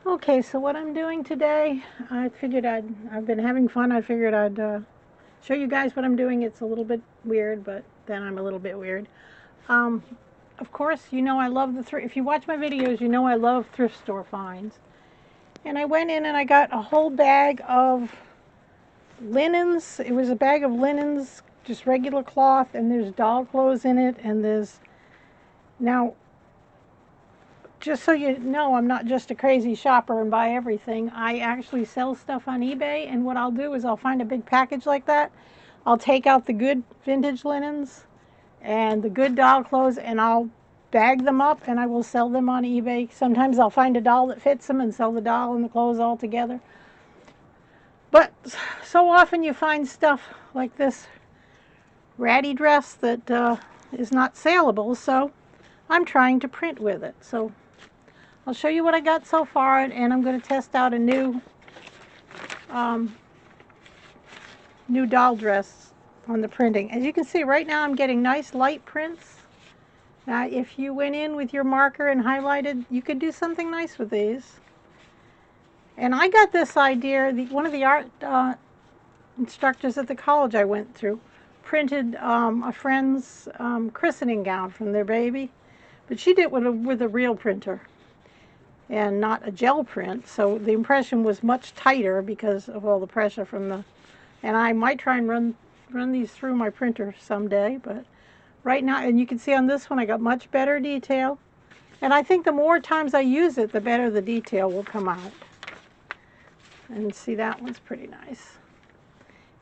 Okay, so what I'm doing today, I've been having fun. I figured I'd show you guys what I'm doing. It's a little bit weird, but then I'm a little bit weird. Um, of course, you know I love the thrift. If you watch my videos, you know I love thrift store finds. And I went in and I got a whole bag of linens. It was a bag of linens, just regular cloth, and there's doll clothes in it, and there's now just so you know, I'm not just a crazy shopper and buy everything. I actually sell stuff on eBay, and what I'll do is I'll find a big package like that. I'll take out the good vintage linens and the good doll clothes, and I'll bag them up and I will sell them on eBay. Sometimes I'll find a doll that fits them and sell the doll and the clothes all together. But so often you find stuff like this ratty dress that is not saleable, so I'm trying to print with it. So I'll show you what I got so far, and I'm going to test out a new doll dress on the printing. As you can see, right now I'm getting nice light prints. Now, if you went in with your marker and highlighted, you could do something nice with these. And I got this idea, one of the art instructors at the college I went through printed a friend's christening gown from their baby, but she did it with a real printer and not a gel print, so the impression was much tighter because of all the pressure from the, and I might try and run these through my printer someday, but right now, and you can see on this one I got much better detail, and I think the more times I use it, the better the detail will come out. And see, that one's pretty nice.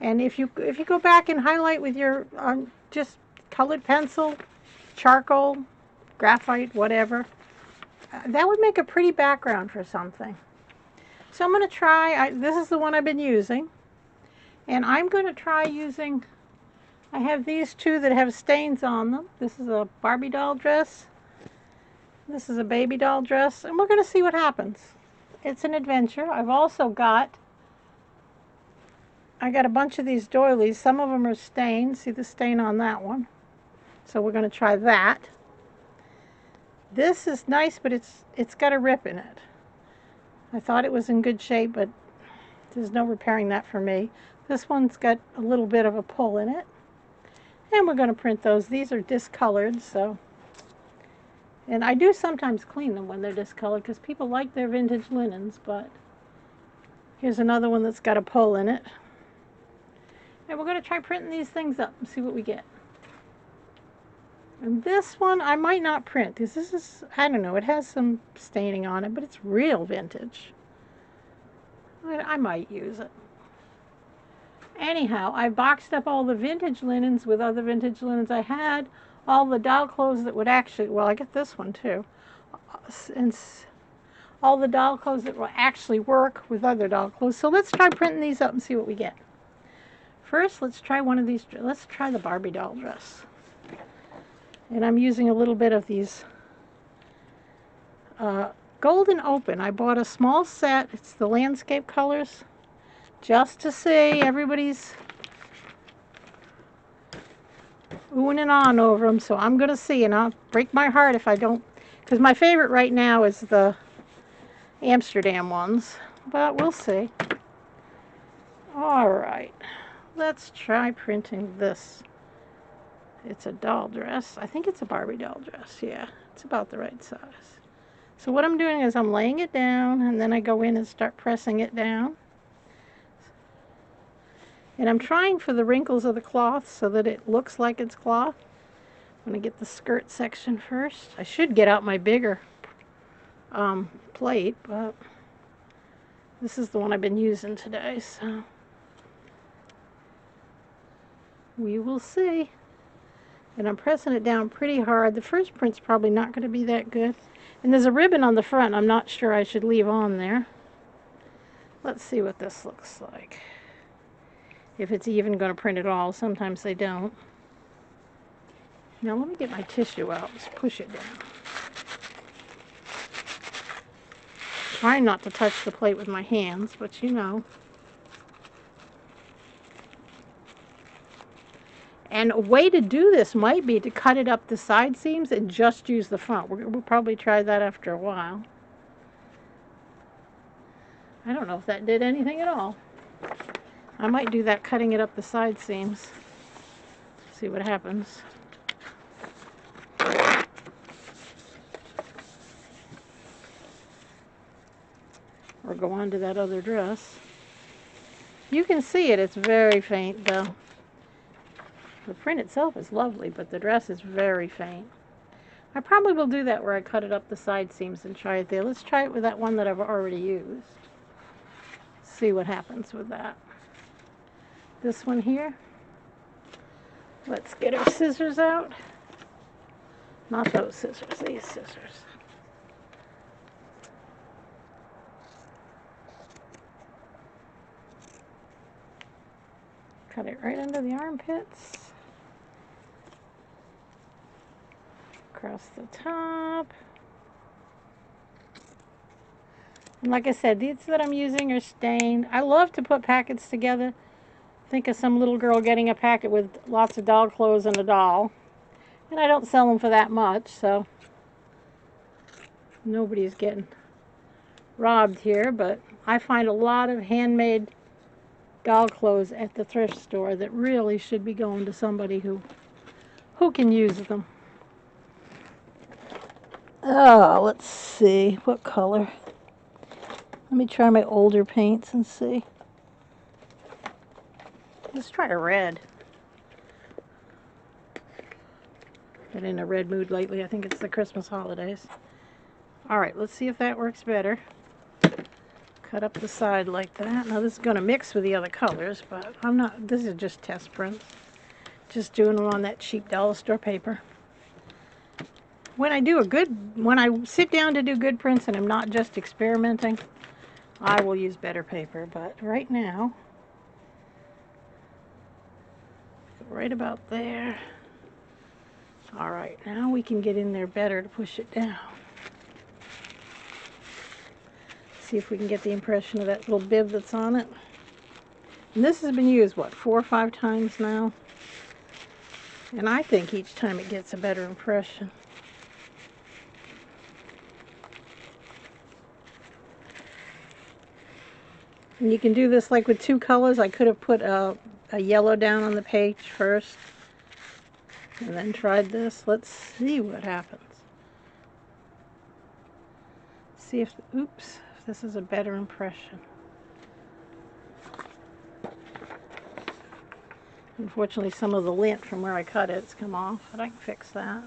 And if you go back and highlight with your just colored pencil, charcoal, graphite, whatever, that would make a pretty background for something. So I'm going to try, this is the one I've been using, and I'm going to try using, I have these two that have stains on them. This is a Barbie doll dress. This is a baby doll dress, and we're going to see what happens. It's an adventure. I've also got, I got a bunch of these doilies. Some of them are stained. See the stain on that one? So we're going to try that. This is nice, but it's got a rip in it. I thought it was in good shape, but there's no repairing that for me. This one's got a little bit of a pull in it. And we're going to print those. These are discolored, so. And I do sometimes clean them when they're discolored because people like their vintage linens, but here's another one that's got a pull in it. And we're going to try printing these things up and see what we get. And this one I might not print because this is, I don't know, it has some staining on it, but it's real vintage. I might use it. Anyhow, I boxed up all the vintage linens with other vintage linens I had, all the doll clothes that would actually, well, I get this one too, and all the doll clothes that will actually work with other doll clothes. So let's try printing these up and see what we get. First, let's try one of these, let's try the Barbie doll dress. And I'm using a little bit of these Golden Open. I bought a small set. It's the landscape colors, just to see. Everybody's oohing and on over them, so I'm going to see, and I'll break my heart if I don't, because my favorite right now is the Amsterdam ones, but we'll see. All right, let's try printing this. It's a doll dress. I think it's a Barbie doll dress. Yeah, it's about the right size. So what I'm doing is I'm laying it down, and then I go in and start pressing it down. And I'm trying for the wrinkles of the cloth so that it looks like it's cloth. I'm going to get the skirt section first. I should get out my bigger plate, but this is the one I've been using today, so we will see. And I'm pressing it down pretty hard. The first print's probably not going to be that good. And there's a ribbon on the front I'm not sure I should leave on there. Let's see what this looks like. If it's even going to print at all. Sometimes they don't. Now let me get my tissue out. Let's push it down. Trying not to touch the plate with my hands, but you know. And a way to do this might be to cut it up the side seams and just use the front. We'll probably try that after a while. I don't know if that did anything at all. I might do that cutting it up the side seams. See what happens. Or go on to that other dress. You can see it, it's very faint though. The print itself is lovely, but the dress is very faint. I probably will do that where I cut it up the side seams and try it there. Let's try it with that one that I've already used. See what happens with that. This one here. Let's get our scissors out. Not those scissors, these scissors. Cut it right under the armpits. Across the top. And like I said, these that I'm using are stained. I love to put packets together. Think of some little girl getting a packet with lots of doll clothes and a doll. And I don't sell them for that much, so nobody's getting robbed here. But I find a lot of handmade doll clothes at the thrift store that really should be going to somebody who can use them. Oh, let's see. What color? Let me try my older paints and see. Let's try a red. Been in a red mood lately. I think it's the Christmas holidays. Alright, let's see if that works better. Cut up the side like that. Now this is going to mix with the other colors, but I'm not, this is just test prints. Just doing them on that cheap dollar store paper. When I sit down to do good prints and I'm not just experimenting, I will use better paper. But right now, right about there. Alright, now we can get in there better to push it down. See if we can get the impression of that little bib that's on it. And this has been used, what, 4 or 5 times now? And I think each time it gets a better impression. And you can do this like with 2 colors. I could have put a yellow down on the page first and then tried this. Let's see what happens. See if, oops, if this is a better impression. Unfortunately, some of the lint from where I cut it's come off, but I can fix that.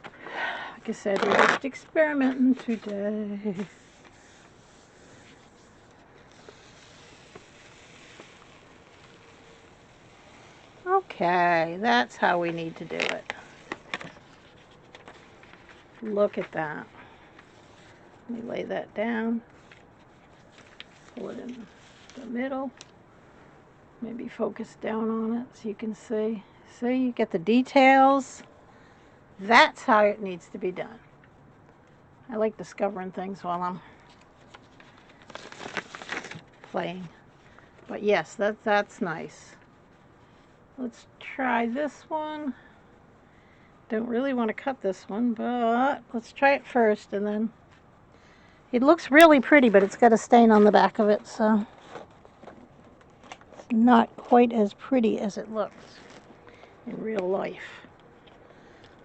Like I said, we're just experimenting today. Okay, that's how we need to do it. Look at that. Let me lay that down. Pull it in the middle. Maybe focus down on it so you can see. See, you get the details. That's how it needs to be done. I like discovering things while I'm playing. But yes, that's nice. Let's try this one. Don't really want to cut this one, but let's try it first and then. It looks really pretty, but it's got a stain on the back of it, so it's not quite as pretty as it looks in real life.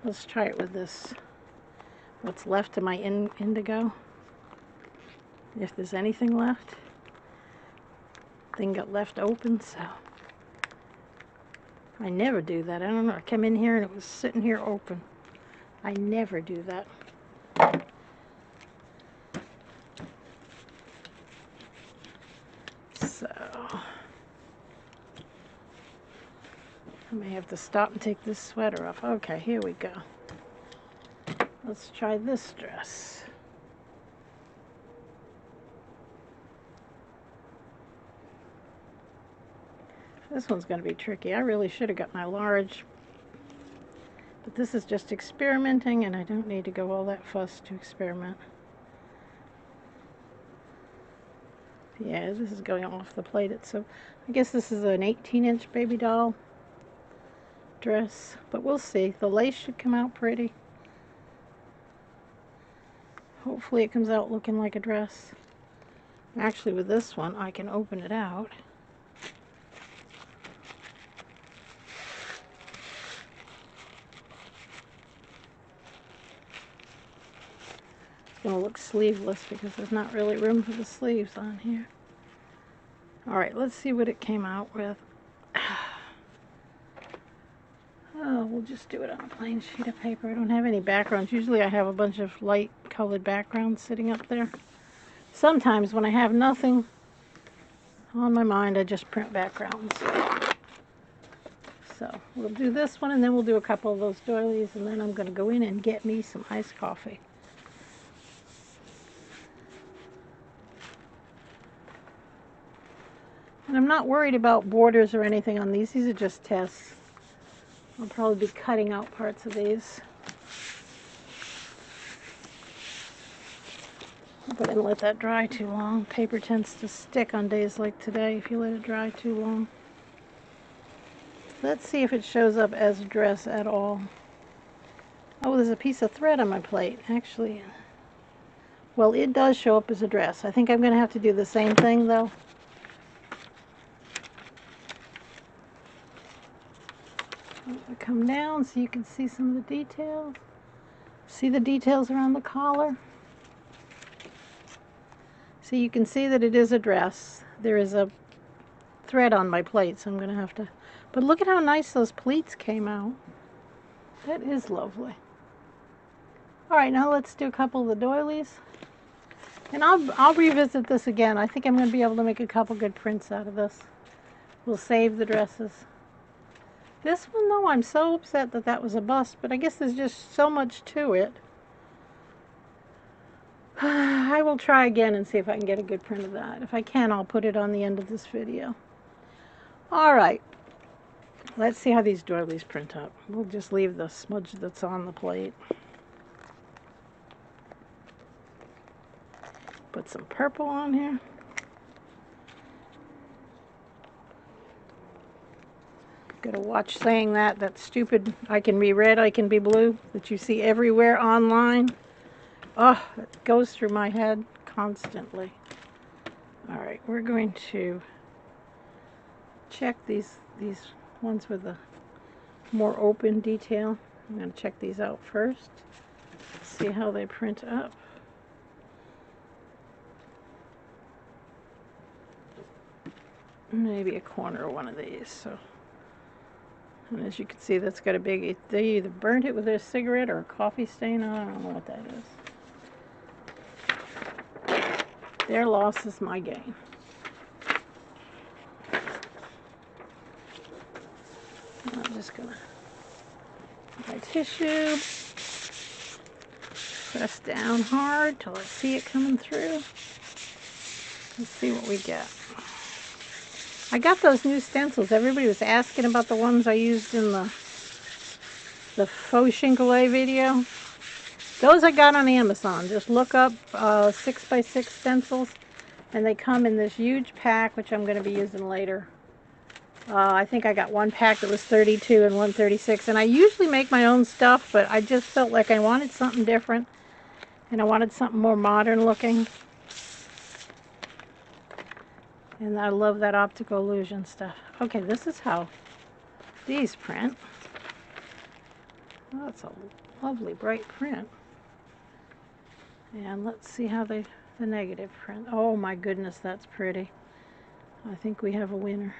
Let's try it with this, what's left of my indigo. If there's anything left. Thing got left open, so I never do that. I don't know. I came in here and it was sitting here open. I never do that. So I may have to stop and take this sweater off. Okay, here we go. Let's try this dress. This one's going to be tricky. I really should have got my large. But this is just experimenting, and I don't need to go all that fussed to experiment. Yeah, this is going off the plate. So I guess this is an 18-inch baby doll dress. But we'll see. The lace should come out pretty. Hopefully it comes out looking like a dress. Actually, with this one, I can open it out. It's going to look sleeveless because there's not really room for the sleeves on here. Alright, let's see what it came out with. Oh, we'll just do it on a plain sheet of paper. I don't have any backgrounds. Usually I have a bunch of light colored backgrounds sitting up there. Sometimes when I have nothing on my mind, I just print backgrounds. So we'll do this one, and then we'll do a couple of those doilies, and then I'm going to go in and get me some iced coffee. And I'm not worried about borders or anything on these. These are just tests. I'll probably be cutting out parts of these. But I didn't let that dry too long. Paper tends to stick on days like today if you let it dry too long. Let's see if it shows up as a dress at all. Oh, there's a piece of thread on my plate, actually. Well, it does show up as a dress. I think I'm going to have to do the same thing, though. I'll come down so you can see some of the details. See the details around the collar? So you can see that it is a dress. There is a thread on my plate, so I'm going to have to... But look at how nice those pleats came out. That is lovely. Alright, now let's do a couple of the doilies. And I'll revisit this again. I think I'm going to be able to make a couple good prints out of this. We'll save the dresses. This one, though, I'm so upset that that was a bust, but I guess there's just so much to it. I will try again and see if I can get a good print of that. If I can, I'll put it on the end of this video. Alright, let's see how these doilies print up. We'll just leave the smudge that's on the plate. Put some purple on here. Gotta watch saying that stupid I can be red, I can be blue that you see everywhere online. Oh, it goes through my head constantly. Alright, we're going to check these ones with a more open detail. I'm going to check these out first. See how they print up. Maybe a corner of one of these. So, and as you can see, that's got a big, they either burnt it with a cigarette or a coffee stain on it. I don't know what that is. Their loss is my gain. I'm just gonna my tissue, press down hard till I see it coming through. Let's see what we get. I got those new stencils. Everybody was asking about the ones I used in the faux chincolet video. Those I got on Amazon. Just look up 6x6 stencils, and they come in this huge pack, which I'm going to be using later. I think I got one pack that was 32 and one 36, and I usually make my own stuff, but I just felt like I wanted something different, and I wanted something more modern looking. And I love that optical illusion stuff. Okay, this is how these print. Oh, that's a lovely bright print. And let's see how the negative print. Oh my goodness, that's pretty. I think we have a winner.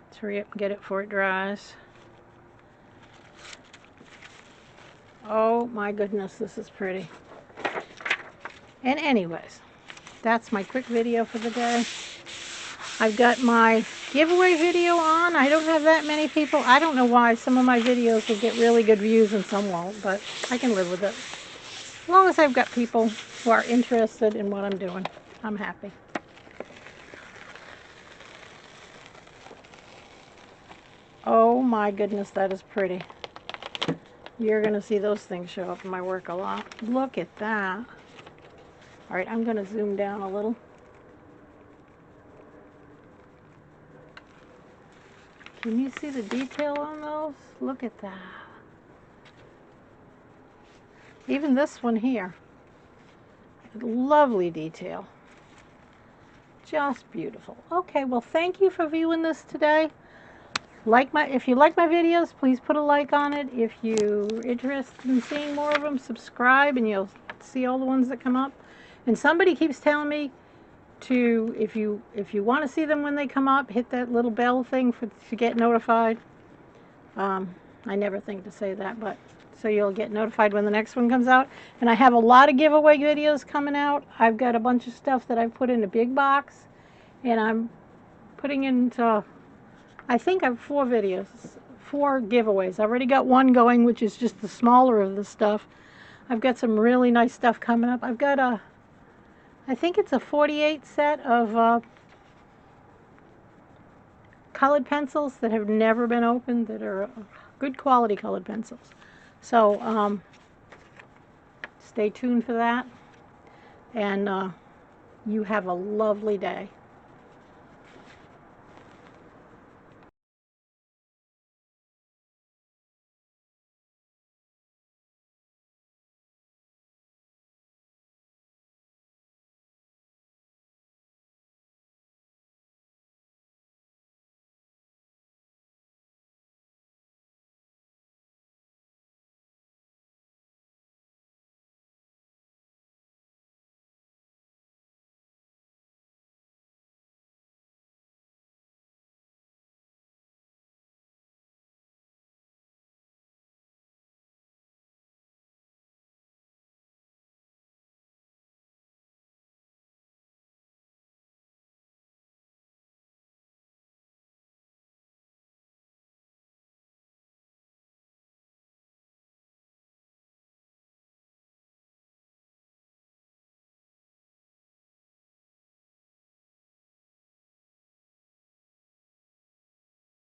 Let's hurry up and get it before it dries. Oh my goodness, this is pretty. And anyways, that's my quick video for the day. I've got my giveaway video on. I don't have that many people. I don't know why. Some of my videos will get really good views and some won't, but I can live with it. As long as I've got people who are interested in what I'm doing, I'm happy. Oh my goodness, that is pretty. You're going to see those things show up in my work a lot. Look at that. Alright, I'm going to zoom down a little. Can you see the detail on those? Look at that. Even this one here. Lovely detail. Just beautiful. Okay, well, thank you for viewing this today. If you like my videos, please put a like on it. If you're interested in seeing more of them, subscribe and you'll see all the ones that come up. And somebody keeps telling me to, if you want to see them when they come up, hit that little bell thing to get notified. I never think to say that, but so you'll get notified when the next one comes out. And I have a lot of giveaway videos coming out. I've got a bunch of stuff that I've put in a big box, and I'm putting into, I think I have 4 videos, 4 giveaways. I've already got one going, which is just the smaller of the stuff. I've got some really nice stuff coming up. I've got I think it's a 48 set of colored pencils that have never been opened, that are good quality colored pencils. So stay tuned for that, and you have a lovely day.